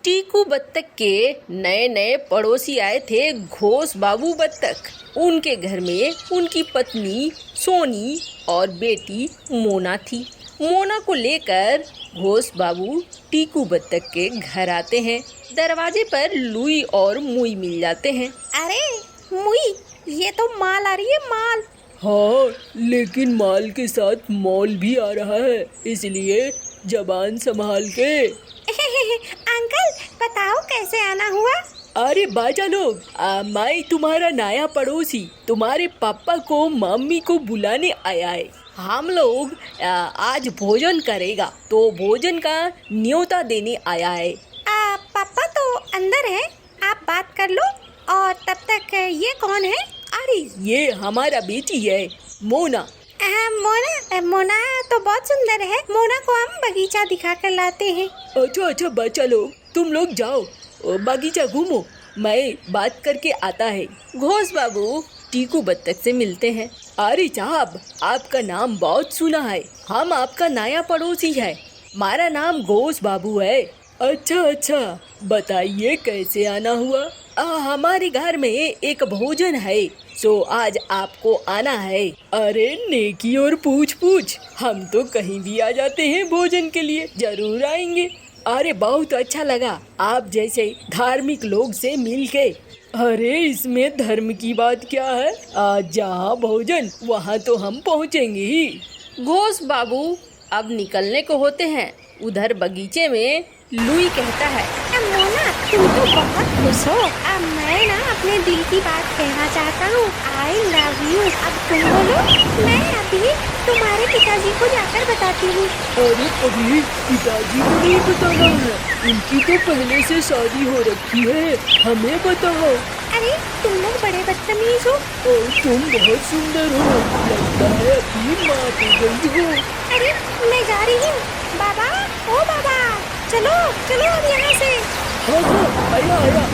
टीकू बत्तख के नए नए पड़ोसी आए थे घोष बाबू बत्तख। उनके घर में उनकी पत्नी सोनी और बेटी मोना थी। मोना को लेकर घोष बाबू टीकू बत्तख के घर आते हैं। दरवाजे पर लुई और मुई मिल जाते हैं। अरे मुई, ये तो माल आ रही है, माल। हाँ, लेकिन माल के साथ मॉल भी आ रहा है, इसलिए जबान संभाल के। अंकल बताओ कैसे आना हुआ? अरे बाजा लोग, मैं तुम्हारा नया पड़ोसी तुम्हारे पापा को मम्मी को बुलाने आया है। हम लोग आज भोजन करेगा, तो भोजन का न्योता देने आया है। पापा तो अंदर है, आप बात कर लो। और तब तक ये कौन है? अरे ये हमारा बेटी है, मोना। मोना तो बहुत सुंदर है। मोना को हम बगीचा दिखा कर लाते हैं। अच्छा बच्चा लोग, तुम लोग जाओ बगीचा घूमो, मैं बात करके आता है। घोष बाबू टीकू बत्तख से मिलते हैं। अरे साहब, आपका नाम बहुत सुना है, हम आपका नया पड़ोसी है। हमारा नाम घोष बाबू है। अच्छा, बताइए कैसे आना हुआ? हमारे घर में एक भोजन है, सो आज आपको आना है। अरे नेकी और पूछ, हम तो कहीं भी आ जाते हैं भोजन के लिए, जरूर आएंगे। अरे बहुत अच्छा लगा आप जैसे धार्मिक लोग से मिलके। अरे इसमें धर्म की बात क्या है, जहाँ भोजन वहाँ तो हम पहुँचेंगे ही। घोष बाबू अब निकलने को होते हैं। उधर बगीचे में लुई कहता है, मोना तुम तो बहुत खुश हो। अब मैं ना अपने दिल की बात कहना चाहता हूँ। I love you. अब तुम बोलो। मैं अभी तुम्हारे पिताजी को जाकर बताती हूँ। अरे अभी पिताजी को नहीं बताना है, उनकी तो पहले से शादी हो रखी है, हमें बताओ। अरे तुम लोग बड़े बदतमीज हो। और तुम बहुत सुंदर हो, लगता है अपनी माँ पे गई हो। अरे मैं जा रही हूँ। बाबा, ओ बाबा, चलो अब यहाँ से। हाँ, आया।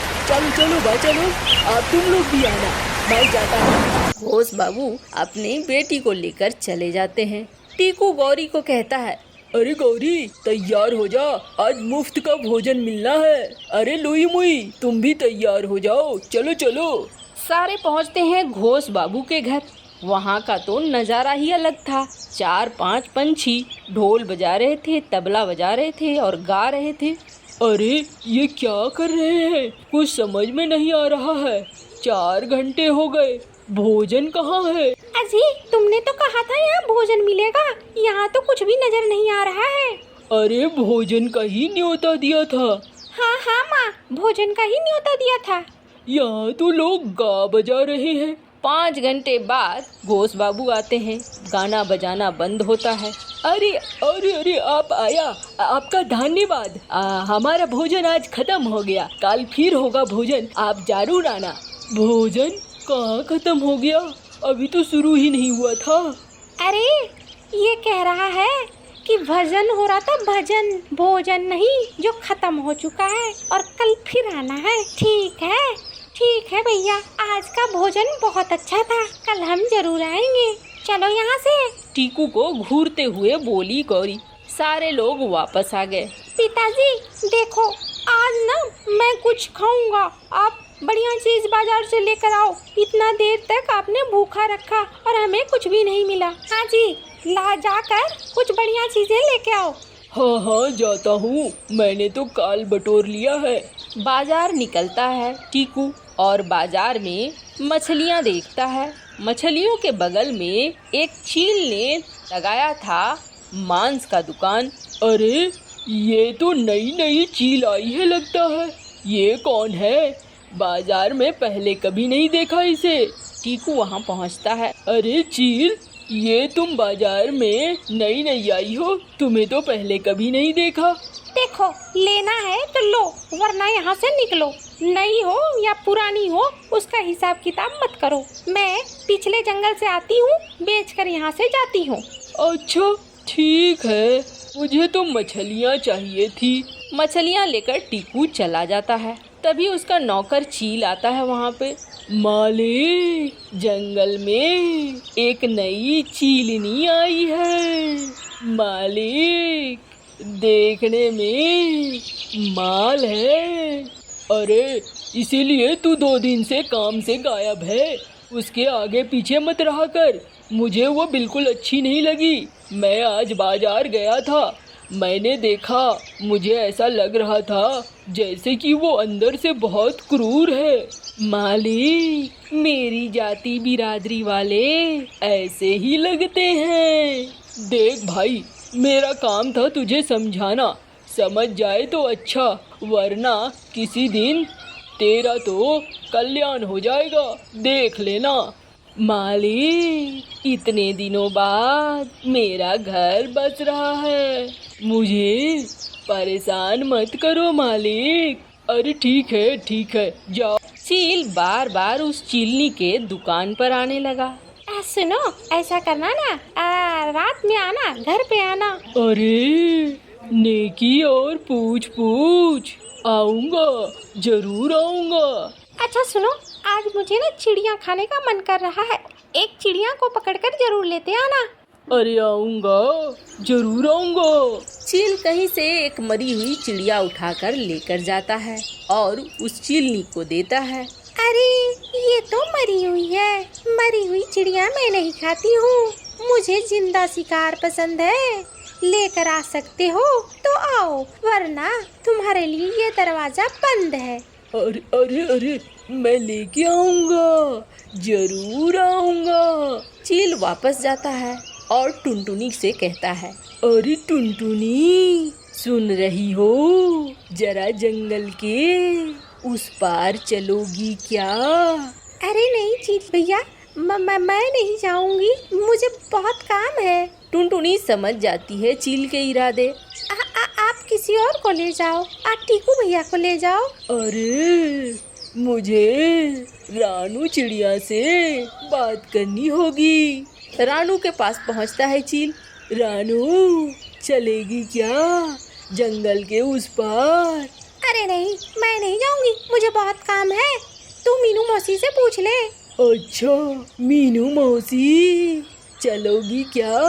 चलो बच्चा लोग, आप तुम लोग भी आना, मैं जाता हूँ। घोष बाबू अपनी बेटी को लेकर चले जाते हैं। टीकू गौरी को कहता है, अरे गौरी तैयार हो जा, आज मुफ्त का भोजन मिलना है। अरे लुई मुई, तुम भी तैयार हो जाओ, चलो। सारे पहुँचते हैं घोष बाबू के घर। वहाँ का तो नज़ारा ही अलग था। 4-5 पंछी ढोल बजा रहे थे, तबला बजा रहे थे और गा रहे थे। अरे ये क्या कर रहे हैं, कुछ समझ में नहीं आ रहा है। 4 घंटे हो गए, भोजन कहाँ है? अजी तुमने तो कहा था यहाँ भोजन मिलेगा, यहाँ तो कुछ भी नजर नहीं आ रहा है। अरे भोजन का ही न्योता दिया था। हाँ माँ, भोजन का ही न्योता दिया था। यहाँ तो लोग गा बजा रहे हैं। 5 घंटे बाद घोष बाबू आते हैं। गाना बजाना बंद होता है। अरे आप आया, आपका धन्यवाद। हमारा भोजन आज खत्म हो गया, कल फिर होगा भोजन, आप जरूर आना। भोजन कहाँ खत्म हो गया, अभी तो शुरू ही नहीं हुआ था। अरे ये कह रहा है कि भजन हो रहा था, भजन, भोजन नहीं जो खत्म हो चुका है और कल फिर आना है। ठीक है भैया, आज का भोजन बहुत अच्छा था, कल हम जरूर आएंगे, चलो यहाँ से। टीकू को घूरते हुए बोली गौरी। सारे लोग वापस आ गए। पिताजी देखो, आज ना मैं कुछ खाऊंगा, आप बढ़िया चीज बाजार से लेकर आओ। इतना देर तक आपने भूखा रखा और हमें कुछ भी नहीं मिला। हाँ जी, ला जाकर कुछ बढ़िया चीजें लेके आओ। हाँ जाता हूँ, मैंने तो काल बटोर लिया है। बाजार निकलता है टीकू और बाजार में मछलियाँ देखता है। मछलियों के बगल में एक चील ने लगाया था मांस का दुकान। अरे ये तो नई चील आई है लगता है, ये कौन है? बाजार में पहले कभी नहीं देखा इसे। टीकू वहाँ पहुँचता है। अरे चील, ये तुम बाजार में नई आई हो, तुम्हें तो पहले कभी नहीं देखा। देखो, लेना है तो लो, वरना यहाँ से निकलो। नई हो या पुरानी हो, उसका हिसाब किताब मत करो। मैं पिछले जंगल से आती हूँ, बेचकर यहाँ से जाती हूँ। अच्छा ठीक है, मुझे तो मछलियाँ चाहिए थी। मछलियाँ लेकर टीकू चला जाता है। तभी उसका नौकर चील आता है वहाँ पे। मालिक, जंगल में एक नई चीलनी आई है। मालिक देखने में माल है। अरे इसीलिए तू 2 दिन से काम से गायब है। उसके आगे पीछे मत रहा कर, मुझे वो बिल्कुल अच्छी नहीं लगी। मैं आज बाजार गया था, मैंने देखा, मुझे ऐसा लग रहा था जैसे कि वो अंदर से बहुत क्रूर है। मालिक, मेरी जाति बिरादरी वाले ऐसे ही लगते हैं। देख भाई, मेरा काम था तुझे समझाना, समझ जाए तो अच्छा, वरना किसी दिन तेरा तो कल्याण हो जाएगा, देख लेना। मालिक, इतने दिनों बाद मेरा घर बस रहा है, मुझे परेशान मत करो मालिक। अरे ठीक है, जाओ। चील बार बार उस चिलनी के दुकान पर आने लगा। सुनो, ऐसा करना ना, रात में आना, घर पे आना। अरे नेकी और पूछ आऊंगा, जरूर आऊंगा। अच्छा सुनो, आज मुझे ना चिड़िया खाने का मन कर रहा है, एक चिड़िया को पकड़कर जरूर लेते आना। अरे आऊंगा, जरूर आऊंगा। चील कहीं से एक मरी हुई चिड़िया उठाकर लेकर जाता है और उस चिलनी को देता है। अरे ये तो मरी हुई है, मरी हुई चिड़िया मैं नहीं खाती हूँ, मुझे जिंदा शिकार पसंद है। लेकर आ सकते हो तो आओ, वरना तुम्हारे लिए ये दरवाजा बंद है। अरे मैं लेके आऊंगा, जरूर आऊंगा। चील वापस जाता है और टुनटुनी से कहता है, अरे टुनटुनी, सुन रही हो, जरा जंगल के उस पार चलोगी क्या? अरे नहीं चील भैया, मैं नहीं जाऊंगी, मुझे बहुत काम है। टुनटुनी समझ जाती है चील के इरादे। आप किसी और को ले जाओ, आप टीकू भैया को ले जाओ। अरे मुझे रानू चिड़िया से बात करनी होगी। रानू के पास पहुंचता है चील। रानू, चलेगी क्या जंगल के उस पार? अरे नहीं, मैं नहीं जाऊंगी, मुझे बहुत काम है, तू मीनू मौसी से पूछ ले। अच्छा मीनू मौसी, चलोगी क्या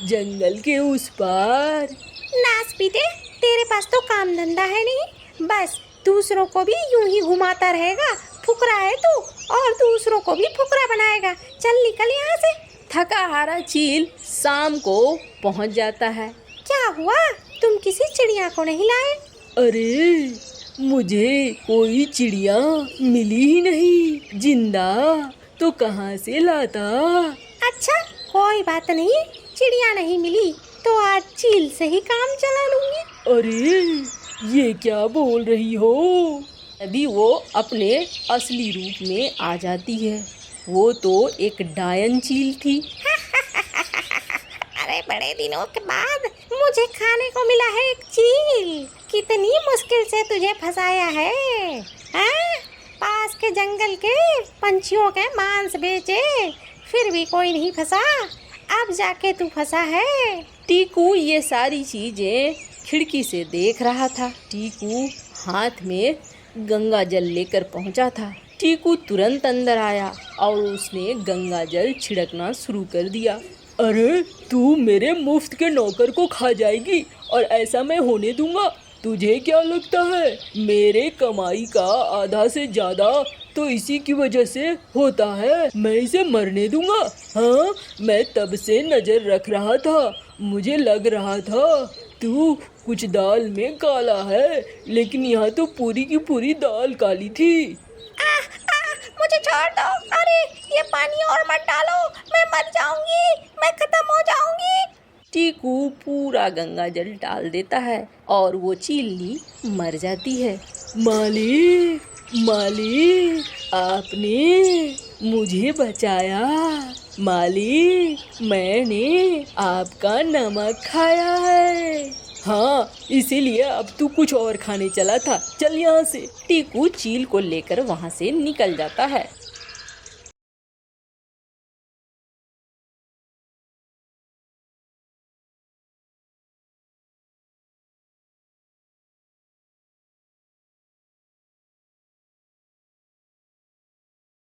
जंगल के उस पार? नास पीते, तेरे पास तो काम धंधा है नहीं, बस दूसरों को भी यूं ही घुमाता रहेगा। फुकरा है तू, और दूसरों को भी फुकरा बनाएगा। चल निकल यहाँ से। थका हारा चील शाम को पहुंच जाता है। क्या हुआ, तुम किसी चिड़िया को नहीं लाए? अरे मुझे कोई चिड़िया मिली ही नहीं, जिंदा तो कहाँ से लाता। अच्छा कोई बात नहीं, चिड़िया नहीं मिली तो आज चील से ही काम चला लूंगी। अरे ये क्या बोल रही हो? अभी वो अपने असली रूप में आ जाती है। वो तो एक डायन चील थी। अरे बड़े दिनों के बाद मुझे खाने को मिला है एक चील। कितनी मुश्किल से तुझे फंसाया है, हाँ? पास के जंगल के पंछियों के मांस बेचे, फिर भी कोई नहीं फंसा, अब जाके तू फंसा है। टीकू ये सारी चीजें खिड़की से देख रहा था। टीकू हाथ में गंगा जल लेकर पहुंचा था। टीकू तुरंत अंदर आया और उसने गंगा जल छिड़कना शुरू कर दिया। अरे तू मेरे मुफ्त के नौकर को खा जाएगी और ऐसा मैं होने दूंगा? तुझे क्या लगता है मेरे कमाई का आधा से ज्यादा तो इसी की वजह से होता है? मैं इसे मरने दूंगा? हाँ, मैं तब से नजर रख रहा था, मुझे लग रहा था तू कुछ दाल में काला है, लेकिन यहाँ तो पूरी की पूरी दाल काली थी। मुझे छोड़ दो, अरे ये पानी और मत डालो, मैं मर जाऊंगी, मैं खत्म हो जाऊंगी। टीकू पूरा गंगा जल डाल देता है और वो चीलनी मर जाती है। मालिक, मालिक, आपने मुझे बचाया। मालिक, मैंने आपका नमक खाया है। हाँ, इसीलिए अब तू कुछ और खाने चला था, चल यहाँ से। टीकू चील को लेकर वहाँ से निकल जाता है।